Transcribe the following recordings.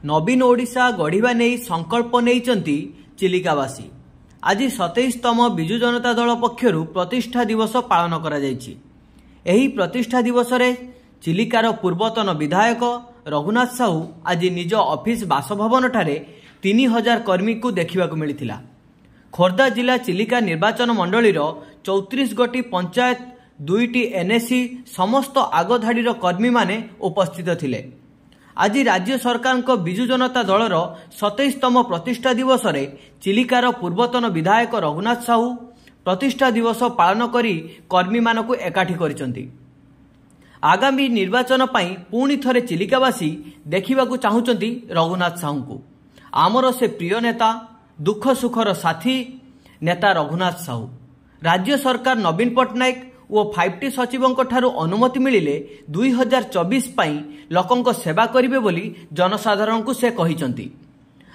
नवीन ओडिशा गढ़िबा नहीं संकल्प नहीं चिलिकावासी। आज 27तम विजु जनता दल पक्षर प्रतिष्ठा दिवस पालन करा जायछि। एही प्रतिष्ठा दिवस रे चिलिकार पूर्वतन विधायक रघुनाथ साहू आज निज ऑफिस बासभवन ठारे 3000 कर्मी को देखा मिलता। खोर्धा जिला चिलिका निर्वाचन मंडलीर 34 गोटी पंचायत 2टी एनएससी समस्त आगधाड़ी कर्मी माने उपस्थित थिले। आज राज्य सरकार को विजु जनता दलर 27तम प्रतिष्ठा दिवस रे चिलिकार पूर्वतन विधायक रघुनाथ साहू प्रतिष्ठा दिवस पालन करी कर्मी मानकु एकाठी करिसंती। आगामी निर्वाचन पई पुणी थरे चिलिकावासी देखिबा को चाहुचंती रघुनाथ साहू को। आमर से प्रिय नेता, दुख सुखर साथी नेता रघुनाथ साहू। राज्य सरकार नवीन पट्टनायक और 5T सचिवों ठारू अनुमति मिलिले 2024 पई लोकंक सेवा करिवे बोली जनसाधारण को से कहिसंती।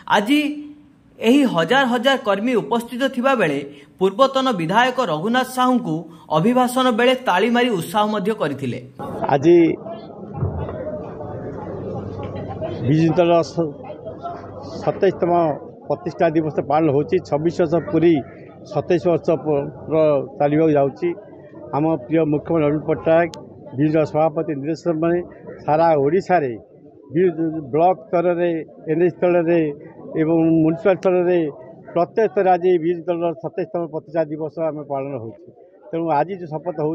आज एही हजार हजार कर्मी उपस्थित थिबा बेले पूर्वतन विधायक रघुनाथ साहू को अभिभाषण बेले ताली मारी उत्साह मध्य करथिले। आज विजु दल 27तम प्रतिष्ठा दिवस पालन होची। 26 वर्ष पूरी 27 वर्ष चलवा जाऊँगी। आम प्रिय मुख्यमंत्री नवीन पट्टनायक विजु सभापति निर्देशक मैंने सारा ओडिशा रे ब्लॉक स्तर में एनएच स्तर में एवं म्युनिसिपल स्तर में प्रत्येक स्तर आज विजु दल 27तम प्रतिष्ठा दिवस आम पालन हो। तेणु आज जो शपथ हो,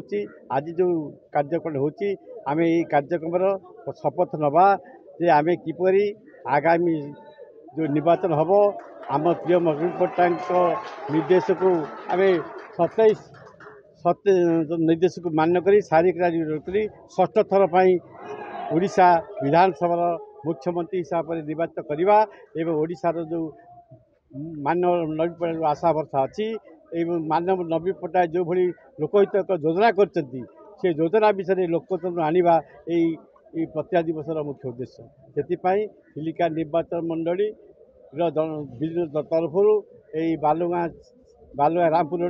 आज जो कार्यक्रम हो, आम ये कार्यक्रम शपथ नवा जे आम किपरि आगामी जो निर्वाचन हम आम प्रिय नवीन पट्टनायक निर्देश को आम 27 निर्देश को मान्य करी शारीरिक करी 6ठ थर ओडिशा विधानसभा मुख्यमंत्री हिसाब से निर्वाचित करवा एवं ओडिशार जो मानव नवीन पट्टनायक आशा भरसा अच्छी एवं मानव नवीन पट्टनायक जो भली लोकहित एक योजना करछंती से योजना विषय लोकतंत्र आनिबा यही प्रतिष्ठा दिवस मुख्य उद्देश्य। से चिलिका निर्वाचन मंडली विजु तरफ यही बालुगा रामपुर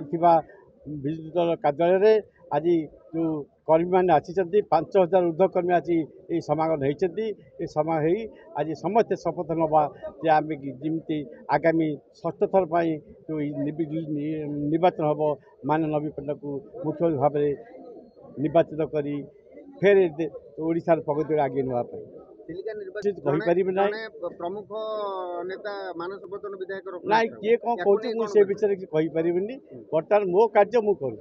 विजु दल कार्यालय आज जो कर्मी मैंने आसी 5000 ऊर्ध्व कर्मी आज ये समागम होती। आज समस्त शपथ नवा जे आम जमी आगामी 6ठ थर जो निर्वाचन हम मान नवीन पट्टनायक को मुख्यमंत्री भाव में निर्वाचित करी फेर ओडिशार प्रगति आगे नापी प्रमुख नेता मानस बर्तन विधायक ना किए कौन कहूँ से विषय किपर। बर्तमान मो कार्य मु कर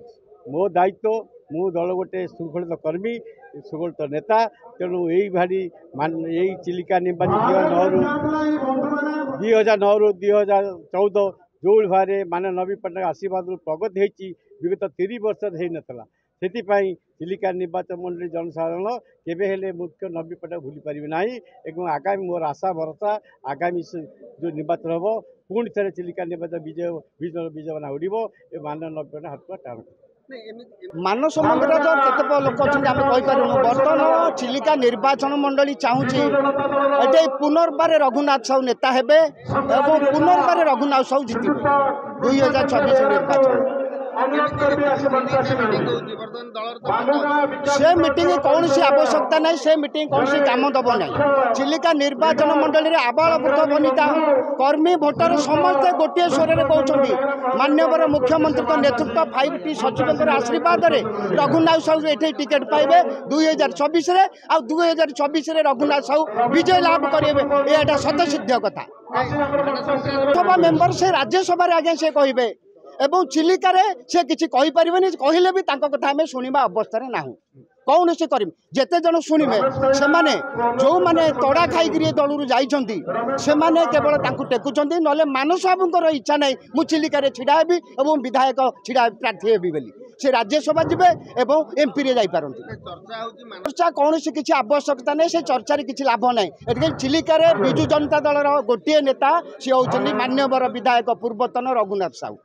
मो दायित्व मु दल गोटे शृंखलित कर्मी शृंखलित नेता। तेणु यही भारी यही चिलिका निर्वाचन 2009 ରୁ 2014 जो भाव मान नवीन पट्टनायक आशीर्वाद प्रगति होती विगत 30 वर्ष होता। से चिलिका निर्वाचन मंडली जनसाधारण केबे मुख्य नवीन पट्टनायक भूली पारे ना। एवं आगामी मोर आशा भरोसा आगामी जो निर्वाचन हम पुणी थे चिलिका निर्वाचन विजय बना उड़ब मान नवीन पट्टनायक हाथ टाण मानस मंदिर केत लोक अच्छे कहीपर। बर्तमान चिलिका निर्वाचन मंडली चाहूँगी ये पुनर्बार रघुनाथ साहू नेता हेबे और पुनर्बार रघुनाथ साहू जीतबे 2024 निर्वाचन। से मीटिंग कौन सी आवश्यकता नहीं, से मीटिंग कौन सी काम दब नहीं। चिलिका निर्वाचन मंडली में आबाल वृद्ध वनिता कर्मी भोटर समस्ते गोटे स्वर में कहते माननीय मुख्यमंत्री नेतृत्व 5T सचिव आशीर्वाद में रघुनाथ साहू ये टिकेट पाइबे 2024 रे आ 2024 रे रघुनाथ साहू विजय लाभ करेंगे। ये सतसिद्ध कथा। सभा मेंबर से राज्यसभा आगे से कहे एवं चिलिकार से किसी कहीपर कहले भी कथा आम शुणा अवस्था ना कौन से कर जिते जन शुणे से जो मैंने तड़ा खाई दलू जाइंट से केवल टेकुंट ना मानस बाबूर इच्छा नहीं मु चिलिकार छिड़ा हेबी और विधायक छिड़ा प्रार्थी हेबी बोली से राज्यसभा जी और एमपी रे जापारती। चर्चा कौन से किसी आवश्यकता नहीं, से चर्चार किसी लाभ नहीं। चिलिकार विजु जनता दल गोटे नेता सी होती मान्यवर विधायक पूर्वतन रघुनाथ साहू।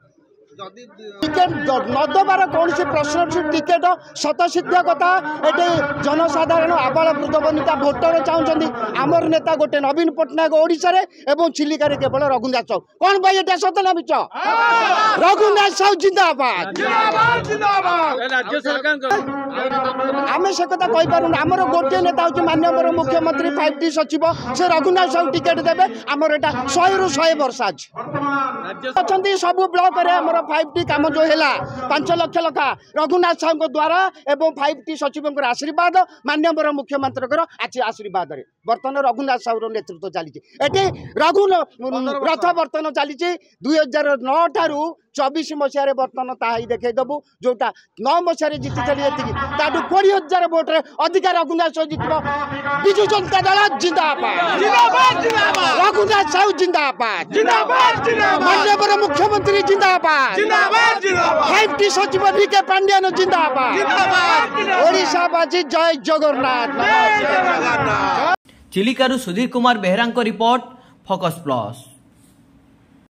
टिकेट नदबार कौन प्रश्न टिकेट शतसिद्ध कथा ये जनसाधारण आबाल वृद्ध वनिता भोटर चाहते आमर नेता गोटे नवीन पट्टनायक ओडिशा रे एवं चिलिका केवल रघुनाथ साहू कौन भाई ये सत ना मिछ रघुनाथ साहू जिंदाबाद आम से कथा कहीपर आमर गोटे नेता हूँ माननीय मुख्यमंत्री 5T सचिव से रघुनाथ साहू टिकेट देवे आमर एटा 100 ରୁ 100 वर्ष अच्छी सब ब्लॉक रे आमर 5T काम जो है 5 लाख लखा रघुनाथ साहू द्वारा एवं 5T सचिव आशीर्वाद माननीय मुख्यमंत्री आज आशीर्वाद बर्तमान रघुनाथ साहू नेतृत्व चली रघु रथ बर्तन चली 2009 ठारू 24 मसीह बर्तमान ताही देखई देबू जोटा 9 मसीह जीति ताठू 20,000 भोट रे अधिकार रघुनाथ साहू जितब विजु जनता दल जिंदाबाद रघुनाथ साहू जिंदाबाद माननीय मुख्यमंत्री जिंदाबाद 5T सचिव VK पांड्यान जिंदाबाद ओडिशावासी जय जगन्नाथ। चिलिकारू Sudhir Kumar Behera report focus plus.